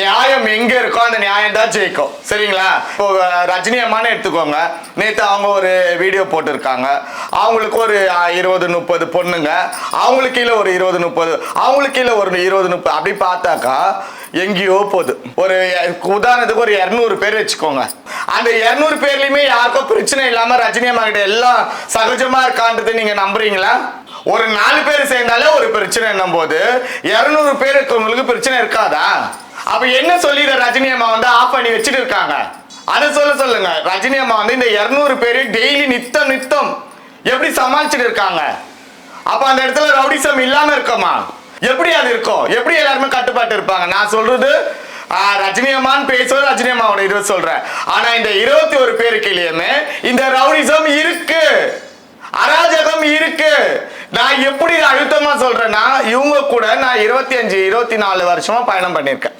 நியாயம் எங்க இருக்கோ அந்த நியாயம் தான் ஜெயிக்கும். சரிங்களா? இப்போ ரஜினி அம்மான்னு எடுத்துக்கோங்க. நேற்று அவங்க ஒரு வீடியோ போட்டிருக்காங்க. அவங்களுக்கு ஒரு 20-30 பொண்ணுங்க, அவங்களுக்கு கீழே ஒரு 20-30, அவங்களுக்கு கீழே ஒரு 20-30, அப்படி பார்த்தாக்கா எங்கேயோ போகுது. ஒரு உதாரணத்துக்கு ஒரு 200 பேர் வச்சுக்கோங்க. அந்த 200 பேர்லயுமே யாருக்கும் பிரச்சனை இல்லாம ரஜினி அம்மா கிட்ட எல்லாம் சகஜமா இருக்கான்றது நீங்க நம்புறீங்களா? ஒரு 4 பேர் சேர்ந்தாலே ஒரு பிரச்சனை என்னும் போது 200 பேர் இருக்கவங்களுக்கு பிரச்சனை இருக்காதா? அப்ப என்ன சொல்லி ரஜினி அம்மா ஆஃப் பண்ணி வச்சுட்டு இருக்காங்க? அதை சொல்லுங்க. ரஜினி அம்மா இந்த 200 பேரு டெய்லி நித்தம் எப்படி சமாளிச்சுட்டு இருக்காங்க? அப்ப அந்த இடத்துல ரவுடிசம் இல்லாம இருக்குமா? எப்படி அது இருக்கும்? எப்படி எல்லாருமே கட்டுப்பாட்டு இருப்பாங்க? நான் சொல்றது ரஜினி அம்மான்னு பேசுவது ரஜினி அம்மாவோட இது சொல்றேன். ஆனா இந்த 21 பேருக்குலயுமே இந்த ரவுடிசம் இருக்கு, அராஜகம் இருக்கு. நான் எப்படி அழுத்தமா சொல்றேன்னா, இவங்க கூட நான் 25-24 வருஷமா பயணம் பண்ணிருக்கேன்.